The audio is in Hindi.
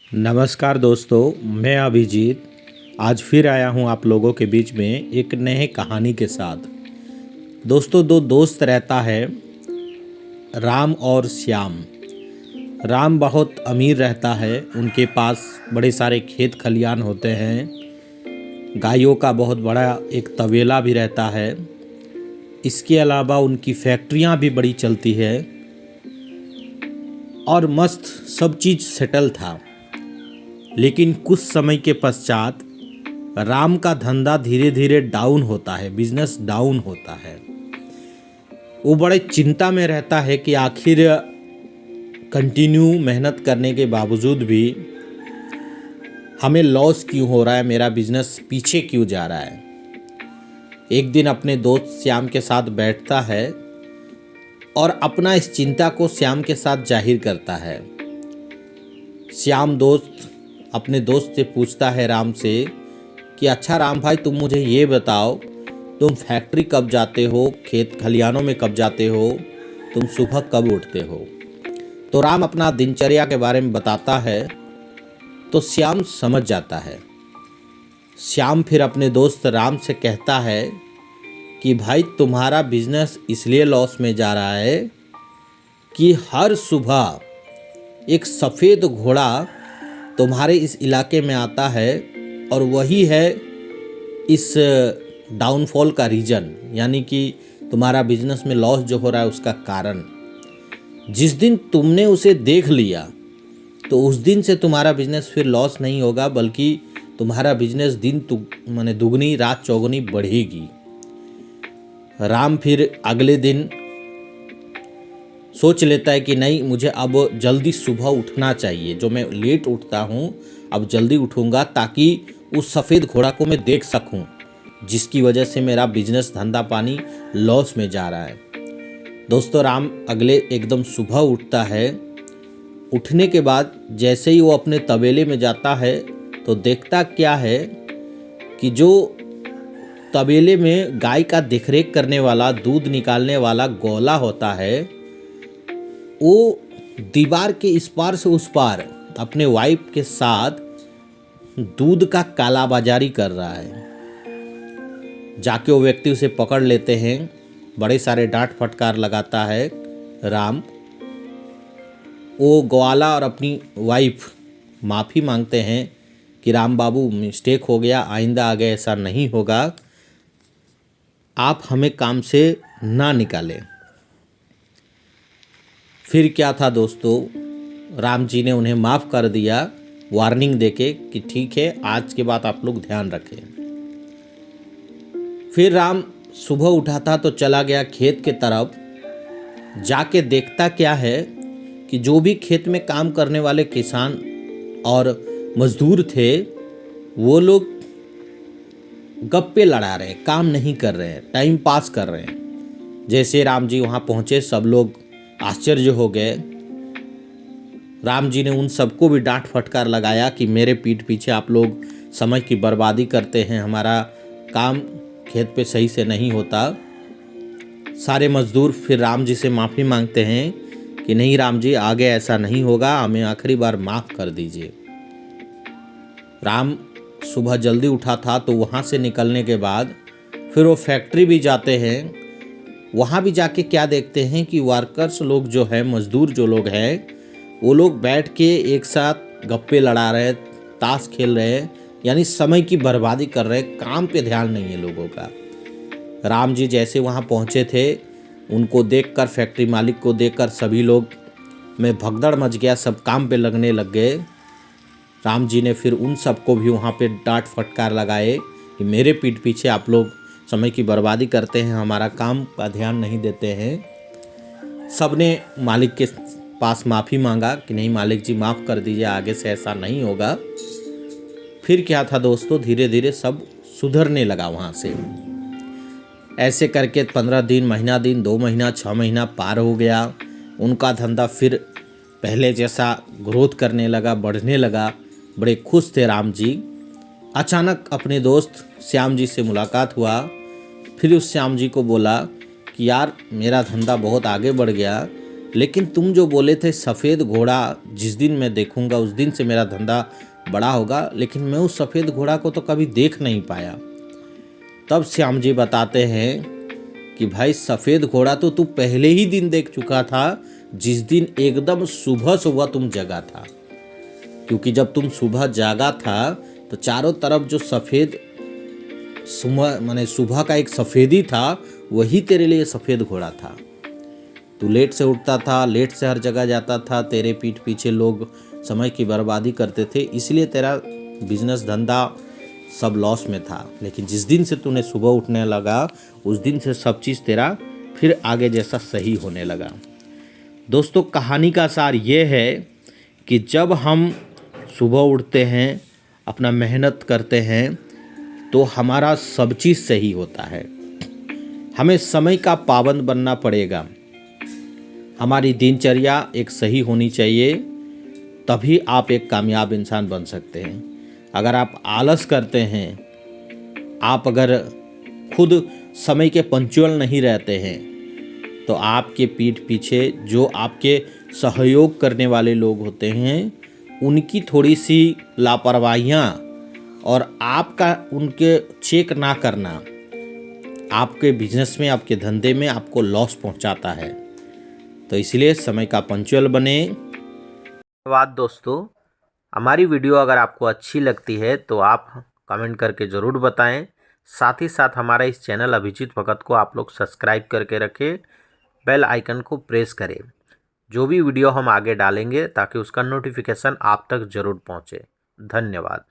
नमस्कार दोस्तों, मैं अभिजीत आज फिर आया हूँ आप लोगों के बीच में एक नए कहानी के साथ। दोस्तों, दो दोस्त रहता है, राम और श्याम। राम बहुत अमीर रहता है, उनके पास बड़े सारे खेत खलियान होते हैं, गायों का बहुत बड़ा एक तबेला भी रहता है। इसके अलावा उनकी फैक्ट्रियाँ भी बड़ी चलती है और मस्त सब चीज़ सेटल था। लेकिन कुछ समय के पश्चात राम का धंधा धीरे धीरे डाउन होता है, बिजनेस डाउन होता है। वो बड़े चिंता में रहता है कि आखिर कंटिन्यू मेहनत करने के बावजूद भी हमें लॉस क्यों हो रहा है, मेरा बिजनेस पीछे क्यों जा रहा है। एक दिन अपने दोस्त श्याम के साथ बैठता है और अपना इस चिंता को श्याम के साथ जाहिर करता है। श्याम दोस्त अपने दोस्त से पूछता है राम से कि अच्छा राम भाई, तुम मुझे ये बताओ, तुम फैक्ट्री कब जाते हो, खेत खलियानों में कब जाते हो, तुम सुबह कब उठते हो। तो राम अपना दिनचर्या के बारे में बताता है तो श्याम समझ जाता है। श्याम फिर अपने दोस्त राम से कहता है कि भाई, तुम्हारा बिजनेस इसलिए लॉस में जा रहा है कि हर सुबह एक सफ़ेद घोड़ा तुम्हारे इस इलाके में आता है और वही है इस डाउनफॉल का रीज़न, यानी कि तुम्हारा बिजनेस में लॉस जो हो रहा है उसका कारण। जिस दिन तुमने उसे देख लिया तो उस दिन से तुम्हारा बिजनेस फिर लॉस नहीं होगा, बल्कि तुम्हारा बिजनेस दिन माने दुगनी रात चौगुनी बढ़ेगी। राम फिर अगले दिन सोच लेता है कि नहीं, मुझे अब जल्दी सुबह उठना चाहिए। जो मैं लेट उठता हूँ, अब जल्दी उठूँगा ताकि उस सफ़ेद घोड़ा को मैं देख सकूँ, जिसकी वजह से मेरा बिजनेस धंधा पानी लॉस में जा रहा है। दोस्तों, राम अगले एकदम सुबह उठता है। उठने के बाद जैसे ही वो अपने तबेले में जाता है तो देखता क्या है कि जो तबेले में गाय का देखरेख करने वाला, दूध निकालने वाला गौला होता है, वो दीवार के इस पार से उस पार अपने वाइफ के साथ दूध का कालाबाजारी कर रहा है। जाके वो व्यक्ति उसे पकड़ लेते हैं, बड़े सारे डांट फटकार लगाता है राम। वो ग्वाला और अपनी वाइफ माफ़ी मांगते हैं कि राम बाबू, मिस्टेक हो गया, आइंदा आगे ऐसा नहीं होगा, आप हमें काम से ना निकालें। फिर क्या था दोस्तों, राम जी ने उन्हें माफ़ कर दिया, वार्निंग देके कि ठीक है, आज के बाद आप लोग ध्यान रखें। फिर राम सुबह उठा था तो चला गया खेत के तरफ। जाके देखता क्या है कि जो भी खेत में काम करने वाले किसान और मजदूर थे, वो लोग गप्पे लड़ा रहे हैं, काम नहीं कर रहे हैं, टाइम पास कर रहे हैं। जैसे राम जी वहाँ पहुँचे, सब लोग आश्चर्य हो गए। राम जी ने उन सबको भी डांट फटकार लगाया कि मेरे पीठ पीछे आप लोग समय की बर्बादी करते हैं, हमारा काम खेत पे सही से नहीं होता। सारे मजदूर फिर राम जी से माफ़ी मांगते हैं कि नहीं राम जी, आगे ऐसा नहीं होगा, हमें आखिरी बार माफ़ कर दीजिए। राम सुबह जल्दी उठा था तो वहाँ से निकलने के बाद फिर वो फैक्ट्री भी जाते हैं। वहाँ भी जाके क्या देखते हैं कि वर्कर्स लोग जो है, मजदूर जो लोग हैं, वो लोग बैठ के एक साथ गप्पे लड़ा रहे, ताश खेल रहे, यानी समय की बर्बादी कर रहे, काम पे ध्यान नहीं है लोगों का। राम जी जैसे वहाँ पहुँचे थे, उनको देखकर, फैक्ट्री मालिक को देखकर सभी लोग में भगदड़ मच गया, सब काम पे लगने लग गए। राम जी ने फिर उन सबको भी वहाँ पे डांट फटकार लगाए कि मेरे पीठ पीछे आप लोग समय की बर्बादी करते हैं, हमारा काम का ध्यान नहीं देते हैं। सब ने मालिक के पास माफ़ी मांगा कि नहीं मालिक जी, माफ़ कर दीजिए, आगे से ऐसा नहीं होगा। फिर क्या था दोस्तों, धीरे धीरे सब सुधरने लगा वहाँ से। ऐसे करके 15 दिन, महीना दिन, 2 महीना, 6 महीना पार हो गया। उनका धंधा फिर पहले जैसा ग्रोथ करने लगा, बढ़ने लगा। बड़े खुश थे राम जी। अचानक अपने दोस्त श्याम जी से मुलाकात हुआ। फिर उस श्याम जी को बोला कि यार, मेरा धंधा बहुत आगे बढ़ गया, लेकिन तुम जो बोले थे सफ़ेद घोड़ा जिस दिन मैं देखूंगा उस दिन से मेरा धंधा बड़ा होगा, लेकिन मैं उस सफ़ेद घोड़ा को तो कभी देख नहीं पाया। तब श्याम जी बताते हैं कि भाई सफ़ेद घोड़ा तो तू पहले ही दिन देख चुका था, जिस दिन एकदम सुबह सुबह तुम जगा था। क्योंकि जब तुम सुबह जागा था तो चारों तरफ जो सफ़ेद सुबह का एक सफ़ेदी था, वही तेरे लिए सफ़ेद घोड़ा था। तू लेट से उठता था, लेट से हर जगह जाता था, तेरे पीठ पीछे लोग समय की बर्बादी करते थे, इसलिए तेरा बिजनेस धंधा सब लॉस में था। लेकिन जिस दिन से तूने सुबह उठने लगा उस दिन से सब चीज़ तेरा फिर आगे जैसा सही होने लगा। दोस्तों, कहानी का सार ये है कि जब हम सुबह उठते हैं, अपना मेहनत करते हैं, तो हमारा सब चीज़ सही होता है। हमें समय का पाबंद बनना पड़ेगा। हमारी दिनचर्या एक सही होनी चाहिए, तभी आप एक कामयाब इंसान बन सकते हैं। अगर आप आलस करते हैं, आप अगर खुद समय के पंक्चुअल नहीं रहते हैं, तो आपके पीठ पीछे जो आपके सहयोग करने वाले लोग होते हैं, उनकी थोड़ी सी लापरवाहियाँ और आपका उनके चेक ना करना आपके बिजनेस में, आपके धंधे में आपको लॉस पहुंचाता है। तो इसलिए समय का पंक्चुअल बने। धन्यवाद दोस्तों। हमारी वीडियो अगर आपको अच्छी लगती है तो आप कमेंट करके ज़रूर बताएं। साथ ही साथ हमारा इस चैनल अभिजीत भगत को आप लोग सब्सक्राइब करके रखें, बेल आइकन को प्रेस करें, जो भी वीडियो हम आगे डालेंगे ताकि उसका नोटिफिकेशन आप तक ज़रूर पहुंचे। धन्यवाद।